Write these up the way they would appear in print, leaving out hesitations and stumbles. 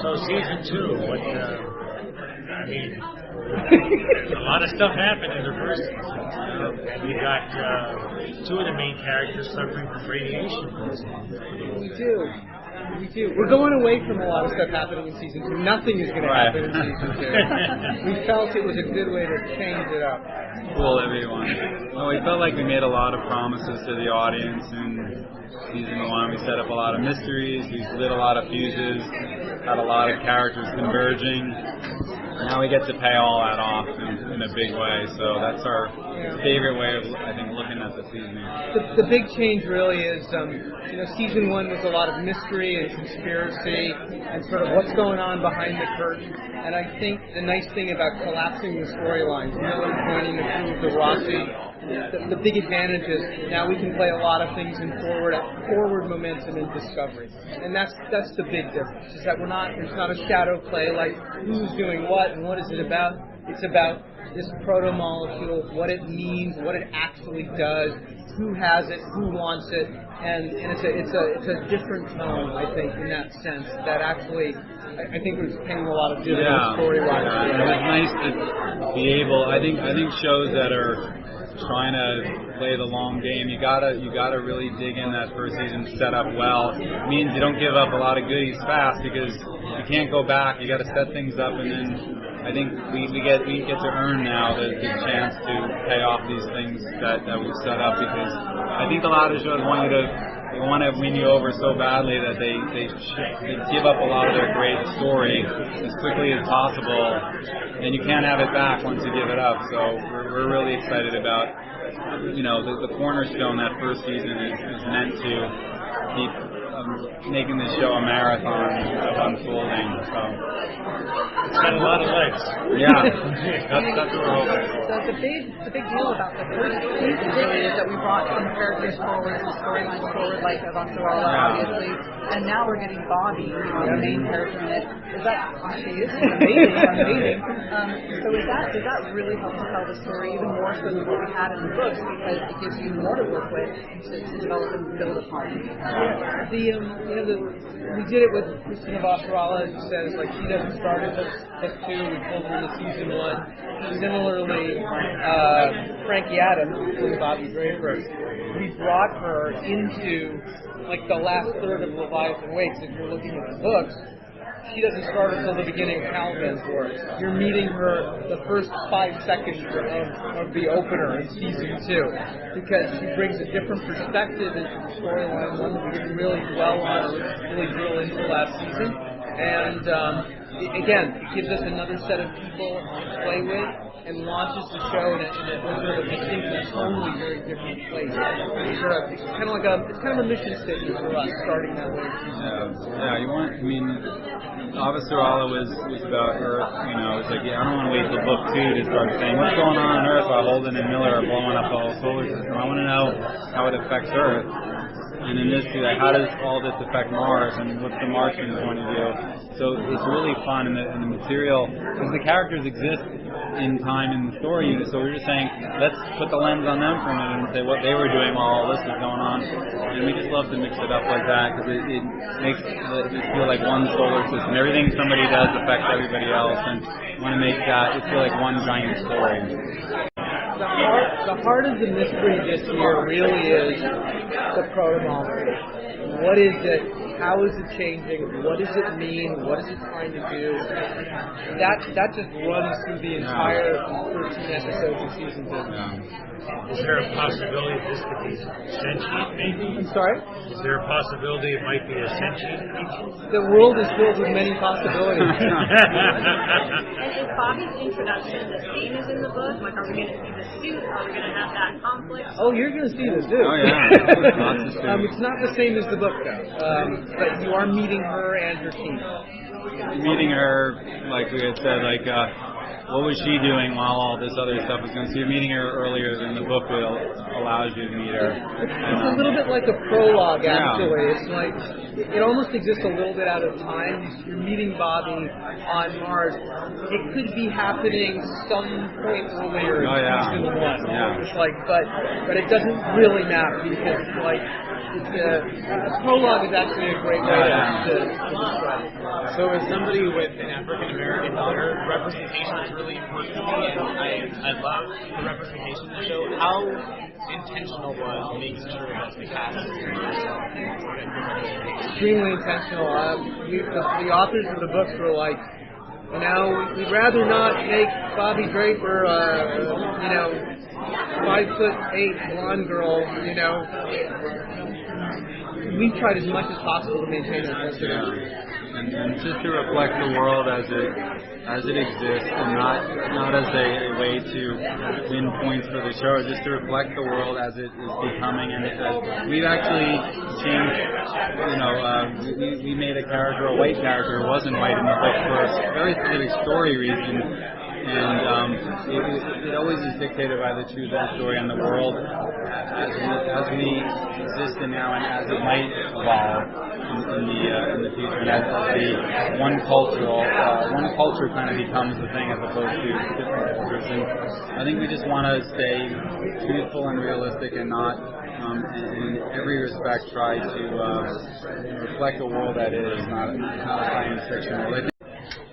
So season 2, what? I mean, a lot of stuff happened in the first season. And you got 2 of the main characters suffering from radiation poisoning. We do. We're going away from a lot of stuff happening in season 2. Nothing is going to happen in season 2. We felt it was a good way to change it up. Fool everyone. Well, we felt like we made a lot of promises to the audience in season 1. We set up a lot of mysteries. We lit a lot of fuses. Had a lot of characters converging. Now we get to pay all that off in a big way. So that's our favorite way of, I think, looking at the season. The big change really is, season 1 was a lot of mystery and conspiracy and sort of what's going on behind the curtain. And I think the nice thing about collapsing the storylines, Miller joining the crew of the Rossi, the big advantage is now we can play a lot of things in forward momentum and discovery. And that's the big difference, is that there's not a shadow play like who's doing what and what is it about. It's about this proto-molecule, what it means, what it actually does, who has it, who wants it, and it's a different tone, I think, in that sense, that actually, I think was paying a lot of dividends story-wise. Yeah, it was nice to be able, I think shows that are trying to play the long game, you gotta really dig in that first season, set up well. It means you don't give up a lot of goodies fast, because you can't go back. You gotta set things up, and then I think we get to earn now the chance to pay off these things that we've set up, because I think a lot of shows want to win you over so badly that they give up a lot of their great story as quickly as possible, and you can't have it back once you give it up. So we're really excited about, the cornerstone that first season is meant to keep making this show a marathon of unfolding. So it's got a lot of legs. Yeah, that's what we're hoping. So the big deal about the first season really is that we brought some characters forward, some storylines forward, like Avantarala, obviously, and now we're getting Bobby, the main character in it. Is that she is amazing? So does that really help to tell the story even more so than what we had in the books, because it gives you more to work with to develop and build upon? We did it with Christina Avantarala, as you said. It's like she doesn't start in book 2. We pulled her into season 1. Similarly, Frankie Adams, who was Bobby Draper, we brought her into like the last third of Leviathan Wakes. If you're looking at the books, she doesn't start until the beginning of Caliban's Wars. You're meeting her the first 5 seconds of the opener in season 2, because she brings a different perspective into the storyline, one that we didn't really dwell on or really drill into last season. And again, it gives us another set of people to play with and launches the show in a sort of distinct and totally very different place. It's kind of a mission statement for us, starting that way. Avantarala was about Earth, it's like, I don't want to wait till book 2 to start saying what's going on Earth while Holden and Miller are blowing up the whole solar system. I want to know how it affects Earth. And in this, how does all this affect Mars, and what's the Martian point of view? So it's really fun, and the material, because the characters exist in time in the story unit, so we're just saying, let's put the lens on them for a minute and say what they were doing while all this was going on. And we just love to mix it up like that, because it makes it feel like one solar system. Everything somebody does affects everybody else, and we want to make it feel like one giant story. The heart of the mystery this year really is the proto-molecule. What is it? How is it changing? What does it mean? What is it trying to do? That just runs through the entire 13 episodes of season 2. Is there a possibility this could be sentient, maybe? I'm sorry? Is there a possibility it might be a sentient creature? The world is filled with many possibilities. And is Bobby's introduction the same as in the book? Like, are we going to see the suit? Are we going to have that conflict? Oh, you're going to see the suit. Oh, yeah. It's not the same as the book, though. But you are meeting her and her team. Meeting her, like we had said, what was she doing while all this other stuff was going on? So you're meeting her earlier than the book allows you to meet her. It's a little bit like a prologue, actually. Yeah. It's like, it almost exists a little bit out of time. You're meeting Bobby on Mars. It could be happening some point earlier in season 1. Yeah. It's like, but it doesn't really matter, because it's like, a prologue is actually a great way to describe it. So as somebody with an African American daughter, representation is really important to me, and I love the representation in the show. How intentional was making sure that the cast is Extremely intentional. The authors of the books were like, we'd rather not make Bobby Draper, 5'8" blonde girl, We've tried as much as possible to maintain that. And just to reflect the world as it exists, and not as a way to win points for the show, just to reflect the world as it is becoming. And we've actually changed. We made a character, a white character, who wasn't white in the book for a very specific story reason. And it always is dictated by the truth of the story and the world as we exist in now, and as it might evolve in the future, and as the one culture kind of becomes the thing as opposed to different cultures. And I think we just want to stay truthful and realistic, and not in every respect try to reflect the world that is, not a science fiction.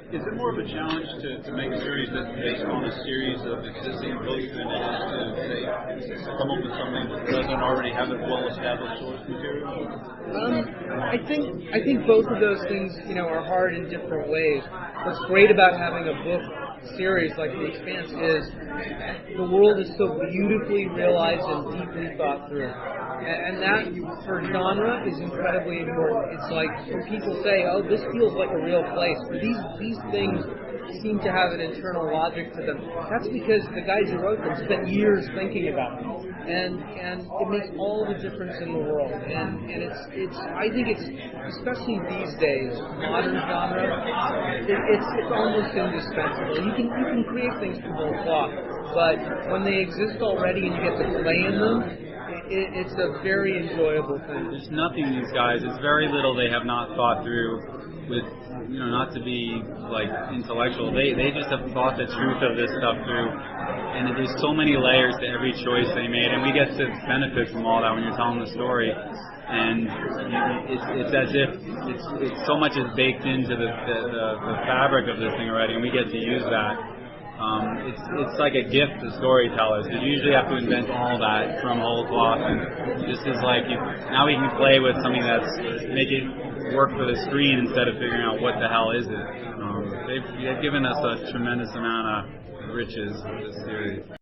Is it more of a challenge to make a series that's based on a series of existing books than it is to come up with something that doesn't already have a well-established source material? I think both of those things, are hard in different ways. What's great about having a book series like The Expanse is the world is so beautifully realized and deeply thought through. And that, for genre, is incredibly important. It's like when people say, "Oh, this feels like a real place," or these things seem to have an internal logic to them. That's because the guys who wrote them spent years thinking about them, and it makes all the difference in the world. And I think it's especially these days, modern genre, it's almost indispensable. You can create things from whole cloth, but when they exist already and you get to play in them, it's a very enjoyable thing. There's nothing these guys, it's very little they have not thought through with, not to be like intellectual. They just have thought the truth of this stuff through, and there's so many layers to every choice they made, and we get to benefit from all that when you're telling the story. And it's as if it's so much is baked into the fabric of this thing already, and we get to use that. It's like a gift to storytellers. You usually have to invent all that from whole cloth, and this is like now we can play with something that's make it work for the screen instead of figuring out what the hell is it. They've given us a tremendous amount of riches with this series.